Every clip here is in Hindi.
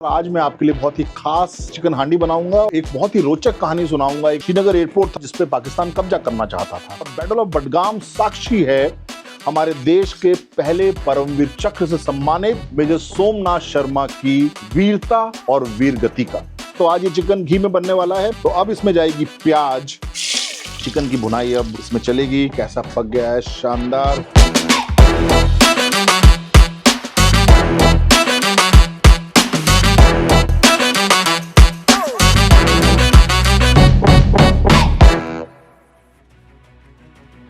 आज मैं आपके लिए बहुत ही खास चिकन हांडी बनाऊंगा। एक बहुत ही रोचक कहानी सुनाऊंगा। एक श्रीनगर एयरपोर्ट था जिसपे पाकिस्तान कब्जा करना चाहता था। बैटल ऑफ बडगाम साक्षी है हमारे देश के पहले परमवीर चक्र से सम्मानित मेजर सोमनाथ शर्मा की वीरता और वीरगति का। तो आज ये चिकन घी में बनने वाला है। तो अब इसमें जाएगी प्याज। चिकन की भुनाई अब इसमें चलेगी। कैसा पक गया है, शानदार।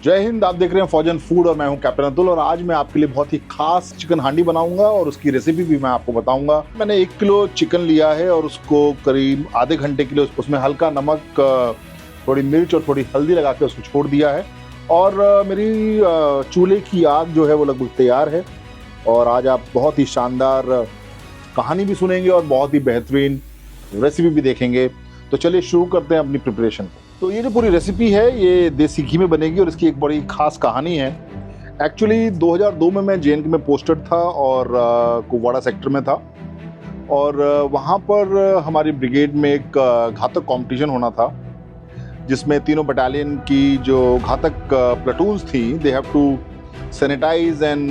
जय हिंद, आप देख रहे हैं फौजन फूड और मैं हूं कैप्टन अतुल। और आज मैं आपके लिए बहुत ही खास चिकन हांडी बनाऊंगा और उसकी रेसिपी भी मैं आपको बताऊंगा। मैंने 1 किलो चिकन लिया है और उसको करीब आधे घंटे के लिए उसमें हल्का नमक, थोड़ी मिर्च और थोड़ी हल्दी लगा के उसको छोड़ दिया है। और मेरी चूल्हे की आग जो है वो लगभग तैयार है। और आज आप बहुत ही शानदार कहानी भी सुनेंगे और बहुत ही बेहतरीन रेसिपी भी देखेंगे। तो चलिए शुरू करते हैं अपनी प्रिपरेशन को। तो ये जो पूरी रेसिपी है ये देसी घी में बनेगी और इसकी एक बड़ी खास कहानी है। एक्चुअली 2002 में मैं JNK में पोस्टेड था और कुपवाड़ा सेक्टर में था। और वहाँ पर हमारी ब्रिगेड में एक घातक कंपटीशन होना था जिसमें तीनों बटालियन की जो घातक प्लाटून्स थी, they have to sanitize and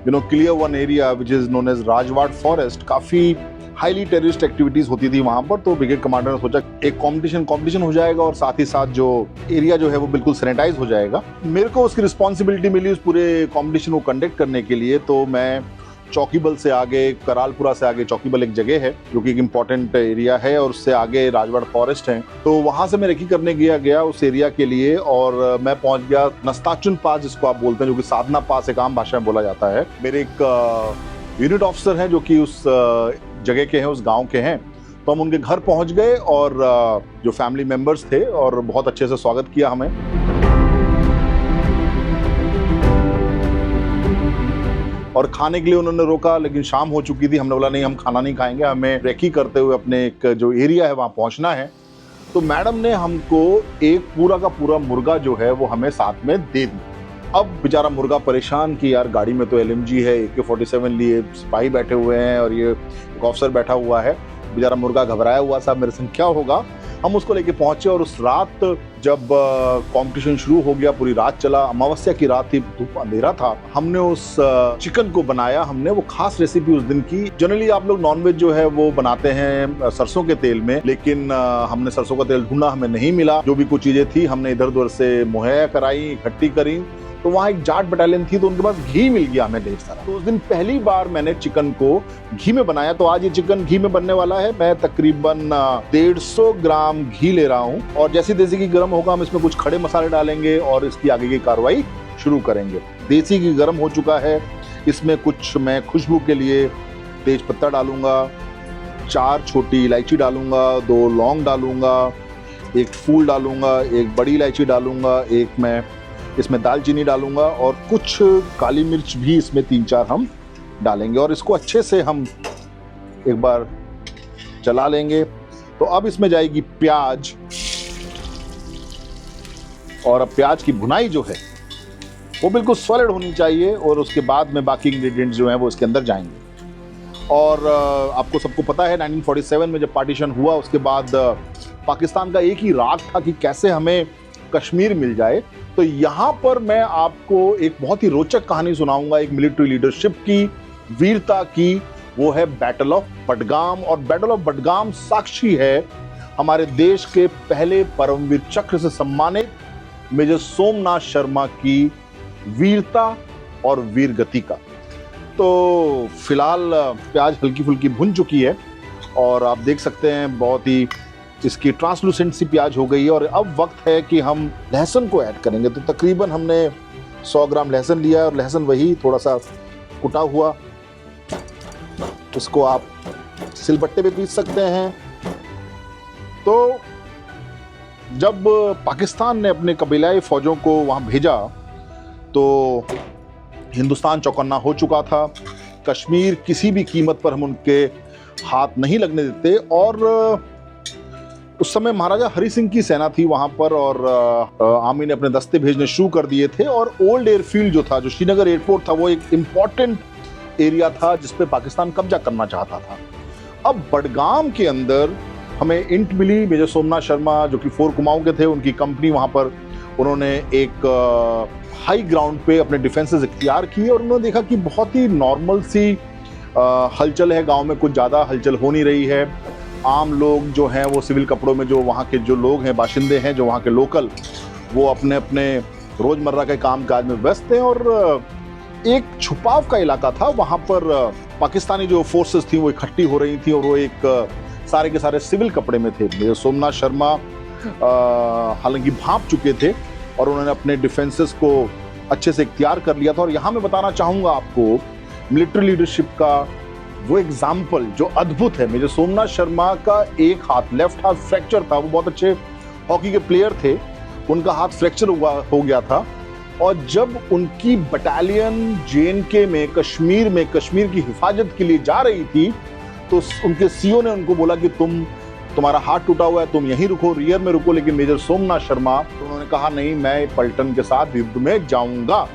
clear one area which is known as Rajwar forest. काफ़ी हाईली टेररिस्ट एक्टिविटीज होती थी वहां पर। तो ब्रिगेड कमांडर ने सोचा एक कंपटीशन हो जाएगा और साथ ही साथ जो एरिया जो है वो बिल्कुल सैनिटाइज हो जाएगा। मेरे को उसकी रिस्पॉन्सिबिलिटी मिली उस पूरे कंपटीशन को कंडक्ट करने के लिए। तो मैं चौकीबल से आगे, करालपुरा से आगे, चौकीबल एक जगह है जो कि एक इम्पॉर्टेंट एरिया है और उससे आगे राजवाड़ फॉरेस्ट है। तो वहां से मैं रेकी करने गया उस एरिया के लिए। और मैं पहुंच गया नस्ताचुन पास, जिसको आप बोलते हैं, जो कि साधना पास एक आम भाषा में बोला जाता है। मेरे एक यूनिट ऑफिसर हैं जो कि उस जगह के हैं, उस गांव के हैं। तो हम उनके घर पहुंच गए और जो फैमिली मेंबर्स थे और बहुत अच्छे से स्वागत किया हमें। और खाने के लिए उन्होंने रोका, लेकिन शाम हो चुकी थी। हमने बोला नहीं, हम खाना नहीं खाएंगे, हमें रेकी करते हुए अपने एक जो एरिया है वहां पहुंचना है। तो मैडम ने हमको एक पूरा का पूरा मुर्गा जो है वो हमें साथ में दे दिया। अब बेचारा मुर्गा परेशान कि यार गाड़ी में तो LMG है, AK-47 लिए सिपाही बैठे हुए हैं और ये एक ऑफिसर बैठा हुआ है। बेचारा मुर्गा घबराया हुआ, साहब मेरे संग क्या होगा। हम उसको लेके पहुंचे और उस रात जब कंपटीशन शुरू हो गया, पूरी रात चला। अमावस्या की रात थी, धूप अंधेरा था। हमने उस चिकन को बनाया। हमने वो खास रेसिपी उस दिन की। जनरली आप लोग नॉनवेज जो है वो बनाते हैं सरसों के तेल में, लेकिन हमने सरसों का तेल ढूंढा, हमें नहीं मिला। जो भी कुछ चीजें थी हमने इधर उधर से मुहैया कराई, इकट्ठी करी। तो वहाँ एक जाट बटालियन थी तो उनके पास घी मिल गया हमें ढेर सारा। तो उस दिन पहली बार मैंने चिकन को घी में बनाया। तो आज ये चिकन घी में बनने वाला है। मैं तकरीबन 150 ग्राम घी ले रहा हूँ। और जैसे देसी घी गर्म होगा हम इसमें कुछ खड़े मसाले डालेंगे और इसकी आगे की कार्रवाई शुरू करेंगे। देसी घी गर्म हो चुका है। इसमें कुछ मैं खुशबू के लिए तेज पत्ता डालूंगा, 4 छोटी इलायची डालूंगा, 2 लौंग डालूंगा, 1 फूल डालूंगा, 1 बड़ी इलायची डालूंगा, 1 मैं इसमें दालचीनी डालूंगा और कुछ काली मिर्च भी इसमें 3-4 हम डालेंगे। और इसको अच्छे से हम एक बार चला लेंगे। तो अब इसमें जाएगी प्याज। और अब प्याज की भुनाई जो है वो बिल्कुल सॉलिड होनी चाहिए और उसके बाद में बाकी इंग्रेडिएंट्स जो हैं वो इसके अंदर जाएंगे। और आपको सबको पता है 1947 में जब पार्टीशन हुआ उसके बाद पाकिस्तान का एक ही राग था कि कैसे हमें कश्मीर मिल जाए। तो यहाँ पर मैं आपको एक बहुत ही रोचक कहानी सुनाऊंगा एक मिलिट्री लीडरशिप की, वीरता की। वो है बैटल ऑफ बडगाम। और बैटल ऑफ बडगाम साक्षी है हमारे देश के पहले परमवीर चक्र से सम्मानित मेजर सोमनाथ शर्मा की वीरता और वीरगति का। तो फिलहाल प्याज हल्की फुल्की भुन चुकी है और आप देख सकते हैं बहुत ही इसकी ट्रांसलूसेंट सी प्याज हो गई है। और अब वक्त है कि हम लहसुन को ऐड करेंगे। तो तकरीबन हमने 100 ग्राम लहसुन लिया है और लहसुन वही थोड़ा सा कुटा हुआ। इसको आप सिलबट्टे पे पीस सकते हैं। तो जब पाकिस्तान ने अपने कबीलाई फौजों को वहां भेजा तो हिंदुस्तान चौकन्ना हो चुका था। कश्मीर किसी भी कीमत पर हम उनके हाथ नहीं लगने देते। और उस समय महाराजा हरि सिंह की सेना थी वहां पर और आर्मी ने अपने दस्ते भेजने शुरू कर दिए थे। और ओल्ड एयरफील्ड जो था, जो श्रीनगर एयरपोर्ट था, वो एक इम्पॉर्टेंट एरिया था जिस पे पाकिस्तान कब्जा करना चाहता था। अब बडगाम के अंदर हमें इंट मिली। मेजर सोमनाथ शर्मा जो कि 4 कुमाऊं के थे, उनकी कंपनी वहां पर उन्होंने एक हाई ग्राउंड पे अपने डिफेंसेस इख्तियार किए और उन्होंने देखा कि बहुत ही नॉर्मल सी हलचल है गांव में, कुछ ज़्यादा हलचल हो नहीं रही है। आम लोग जो हैं वो सिविल कपड़ों में, जो वहाँ के जो लोग हैं, बाशिंदे हैं, जो वहाँ के लोकल, वो अपने अपने रोज़मर्रा के काम काज में व्यस्त हैं। और एक छुपाव का इलाका था, वहाँ पर पाकिस्तानी जो फोर्सेस थी वो इकट्ठी हो रही थी और वो एक सारे के सारे सिविल कपड़े में थे। मेजर सोमनाथ शर्मा हालांकि भांप चुके थे और उन्होंने अपने डिफेंसेस को अच्छे से इख्तियार कर लिया था। और यहाँ मैं बताना चाहूँगा आपको मिलिट्री लीडरशिप का वो एग्जाम्पल जो अद्भुत है। मेजर सोमनाथ शर्मा का एक हाथ, लेफ्ट हाथ फ्रैक्चर था। वो बहुत अच्छे हॉकी के प्लेयर थे, उनका हाथ फ्रैक्चर हो गया था। और जब उनकी बटालियन JNK में, कश्मीर की हिफाजत के लिए जा रही थी, तो उनके सीओ ने उनको बोला कि तुम्हारा हाथ टूटा हुआ है, तुम यहीं रुको, रियर में रुको। लेकिन मेजर सोमनाथ शर्मा, उन्होंने कहा नहीं, मैं पलटन के साथ युद्ध में जाऊंगा।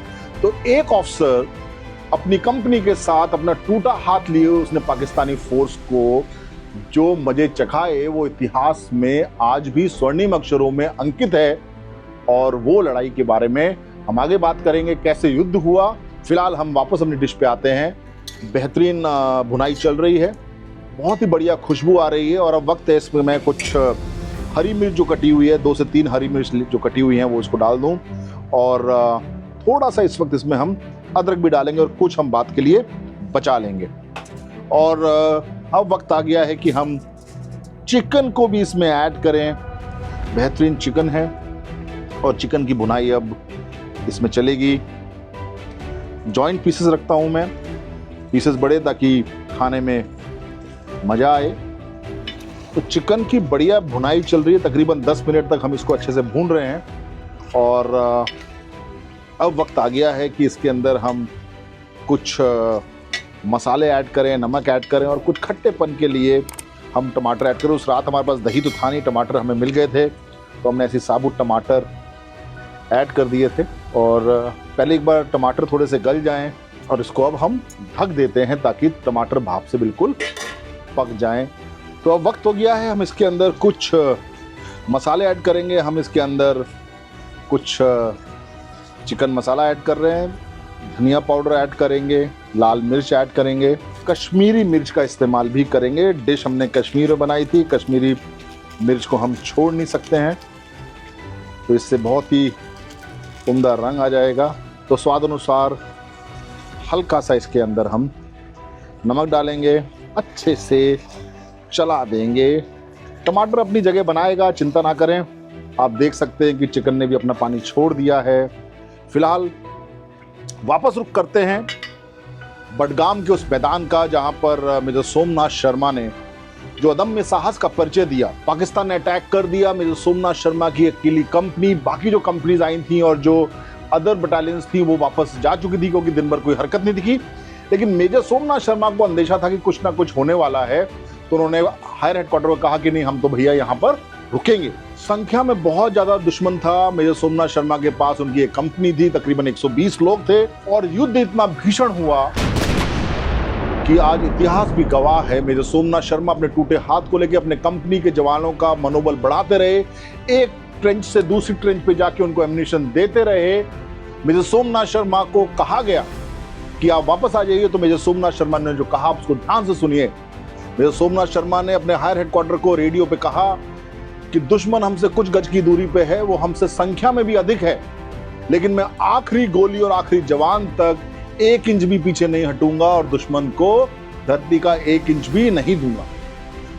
तो एक ऑफिसर अपनी कंपनी के साथ अपना टूटा हाथ लिए उसने पाकिस्तानी फोर्स को जो मजे चखाए वो इतिहास में आज भी स्वर्णिम अक्षरों में अंकित है। और वो लड़ाई के बारे में हम आगे बात करेंगे, कैसे युद्ध हुआ। फिलहाल हम वापस अपनी डिश पे आते हैं। बेहतरीन भुनाई चल रही है, बहुत ही बढ़िया खुशबू आ रही है। और अब वक्त है इसमें मैं कुछ हरी मिर्च जो कटी हुई है, 2 से 3 हरी मिर्च जो कटी हुई हैं वो इसको डाल दूं। और थोड़ा सा इस वक्त इसमें हम अदरक भी डालेंगे और कुछ हम बात के लिए बचा लेंगे। और अब वक्त आ गया है कि हम चिकन को भी इसमें ऐड करें। बेहतरीन चिकन है और चिकन की भुनाई अब इसमें चलेगी। जॉइंट पीसेस रखता हूं मैं, पीसेस बड़े, ताकि खाने में मजा आए। तो चिकन की बढ़िया भुनाई चल रही है, तकरीबन 10 मिनट तक हम इसको अच्छे से भून रहे हैं। और अब वक्त आ गया है कि इसके अंदर हम कुछ मसाले ऐड करें, नमक ऐड करें और कुछ खट्टेपन के लिए हम टमाटर ऐड करें। उस रात हमारे पास दही तो था नहीं, टमाटर हमें मिल गए थे, तो हमने ऐसे साबुत टमाटर ऐड कर दिए थे। और पहले एक बार टमाटर थोड़े से गल जाएं और इसको अब हम ढक देते हैं ताकि टमाटर भाप से बिल्कुल पक जाएं। तो अब वक्त हो गया है, हम इसके अंदर कुछ मसाले ऐड करेंगे। हम इसके अंदर कुछ चिकन मसाला ऐड कर रहे हैं, धनिया पाउडर ऐड करेंगे, लाल मिर्च ऐड करेंगे, कश्मीरी मिर्च का इस्तेमाल भी करेंगे। डिश हमने कश्मीर में बनाई थी, कश्मीरी मिर्च को हम छोड़ नहीं सकते हैं, तो इससे बहुत ही उम्दा रंग आ जाएगा। तो स्वाद अनुसार हल्का सा इसके अंदर हम नमक डालेंगे, अच्छे से चला देंगे। टमाटर अपनी जगह बनाएगा, चिंता ना करें। आप देख सकते हैं कि चिकन ने भी अपना पानी छोड़ दिया है। फिलहाल वापस रुख करते हैं बडगाम के उस मैदान का जहां पर मेजर सोमनाथ शर्मा ने जो अदम्य साहस का परिचय दिया। पाकिस्तान ने अटैक कर दिया, मेजर सोमनाथ शर्मा की अकेली कंपनी, बाकी जो कंपनीज आई थी और जो अदर बटालियंस थी वो वापस जा चुकी थी क्योंकि दिन भर कोई हरकत नहीं दिखी। लेकिन मेजर सोमनाथ शर्मा को अंदेशा था कि कुछ ना कुछ होने वाला है, तो उन्होंने हायर हेडक्वार्टर को कहा कि नहीं, हम तो भैया यहाँ पर रुकेंगे। संख्या में बहुत ज्यादा दुश्मन था मेजर सोमनाथ शर्मा के पास, उनकी एक कंपनी थी, तकरीबन 120 लोग थे। और युद्ध इतना भीषण हुआ कि आज इतिहास भी गवाह है। मेजर सोमनाथ शर्मा अपने टूटे हाथ को लेकर अपने कंपनी के जवानों का मनोबल बढ़ाते रहे, एक ट्रेंच से दूसरी ट्रेंच पे जाके उनको एम्युनिशन देते रहे। मेजर सोमनाथ शर्मा को कहा गया कि आप वापस आ जाइए, तो मेजर सोमनाथ शर्मा ने जो कहा उसको ध्यान से सुनिए। मेजर सोमनाथ शर्मा ने अपने हायर हेडक्वार्टर को रेडियो पे कहा कि दुश्मन हमसे कुछ गज की दूरी पे है, वो हमसे संख्या में भी अधिक है, लेकिन मैं आखिरी गोली और आखिरी जवान तक 1 इंच भी पीछे नहीं हटूंगा और दुश्मन को धरती का 1 इंच भी नहीं दूंगा।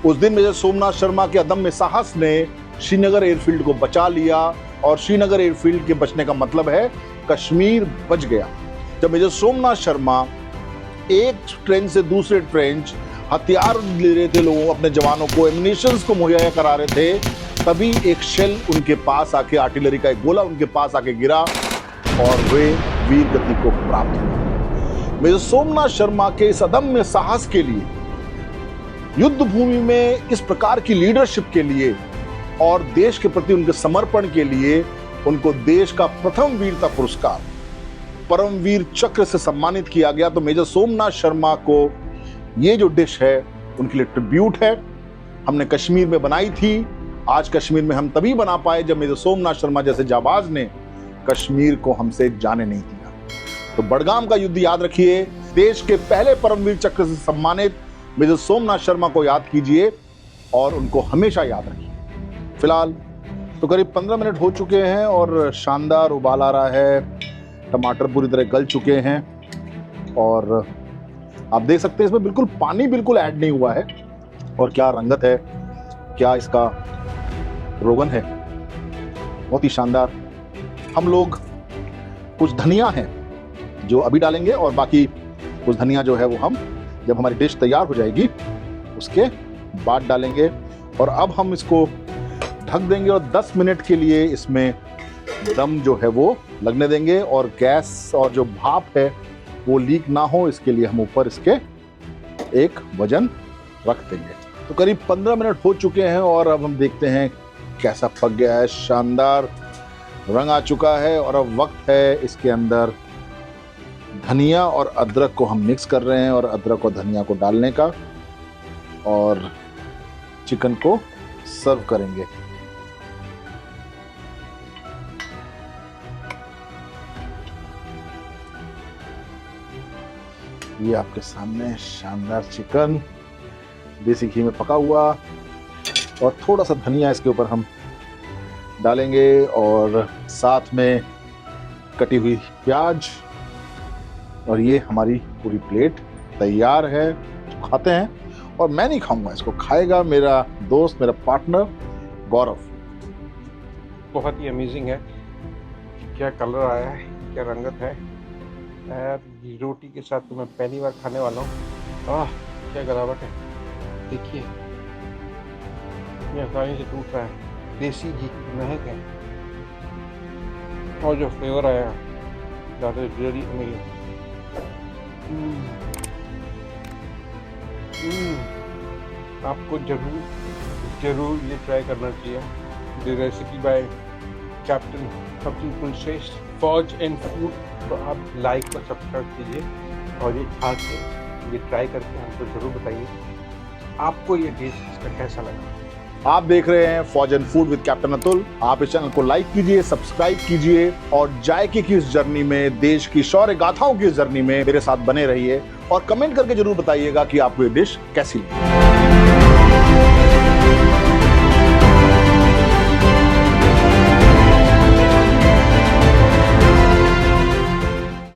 उस दिन मेजर सोमनाथ शर्मा के अदम्य साहस ने श्रीनगर एयरफील्ड को बचा लिया, और श्रीनगर एयरफील्ड के बचने का मतलब है कश्मीर बच गया। जब मेजर सोमनाथ शर्मा एक ट्रेंच से दूसरे ट्रेंच हथियार ले रहे थे, लोगों अपने जवानों को एम्युनिशंस को मुहैया करा रहे थे, तभी एक शेल उनके पास आके, आर्टिलरी का एक गोला उनके पास आके गिरा और वे वीर गति को प्राप्त हुए। मेजर सोमनाथ शर्मा के इस अदम्य साहस के लिए, युद्ध भूमि में इस प्रकार की लीडरशिप के लिए और देश के प्रति उनके समर्पण के लिए उनको देश का प्रथम वीरता पुरस्कार परमवीर चक्र से सम्मानित किया गया। तो मेजर सोमनाथ शर्मा को ये जो डिश है उनके लिए ट्रिब्यूट है। हमने कश्मीर में बनाई थी। आज कश्मीर में हम तभी बना पाए जब मेजर सोमनाथ शर्मा जैसे जाबाज ने कश्मीर को हमसे जाने नहीं दिया। तो बडगाम का युद्ध याद रखिए, देश के पहले परमवीर चक्र से सम्मानित मेजर सोमनाथ शर्मा को याद कीजिए और उनको हमेशा याद रखिए। फिलहाल तो करीब 15 मिनट हो चुके हैं और शानदार उबाल आ रहा है, टमाटर पूरी तरह गल चुके हैं और आप देख सकते हैं इसमें बिल्कुल पानी बिल्कुल ऐड नहीं हुआ है। और क्या रंगत है, क्या इसका रोगन है, बहुत ही शानदार। हम लोग कुछ धनिया है जो अभी डालेंगे और बाकी कुछ धनिया जो है वो हम जब हमारी डिश तैयार हो जाएगी उसके बाद डालेंगे। और अब हम इसको ढक देंगे और 10 मिनट के लिए इसमें दम जो है वो लगने देंगे और गैस और जो भाप है वो लीक ना हो, इसके लिए हम ऊपर इसके एक वजन रख देंगे। तो करीब 15 मिनट हो चुके हैं और अब हम देखते हैं कैसा पक गया है। शानदार रंग आ चुका है और अब वक्त है इसके अंदर धनिया और अदरक को हम मिक्स कर रहे हैं और अदरक और धनिया को डालने का और चिकन को सर्व करेंगे। ये आपके सामने शानदार चिकन देसी घी में पका हुआ और थोड़ा सा धनिया इसके ऊपर हम डालेंगे और साथ में कटी हुई प्याज और ये हमारी पूरी प्लेट तैयार है। खाते हैं और मैं नहीं खाऊंगा, इसको खाएगा मेरा दोस्त, मेरा पार्टनर गौरव। बहुत ही अमेजिंग है, क्या कलर आया है, क्या रंगत है यार। रोटी के साथ तो मैं पहली बार खाने वाला हूँ। क्या गलावट है, देखिए ये आसानी से टूट रहा है। देसी घी की महक है और जो फ्लेवर आया ज़्यादा रियली अमेजिंग। आपको जरूर ये ट्राई करना चाहिए। The recipe by captain Kapil Kulshreshtha, Fauj and food. तो आप लाइक और सब्सक्राइब कीजिए और ये खा के ये ट्राई करके हमको जरूर बताइए आपको ये डिश इसका कैसा लगा। आप देख रहे हैं फौज and food with captain Atul. आप इस चैनल को लाइक कीजिए, सब्सक्राइब कीजिए और जायके की इस जर्नी में, देश की शौर्य गाथाओं की इस जर्नी में मेरे साथ बने रहिए और कमेंट करके जरूर बताइएगा कि आपको ये डिश कैसी लगी।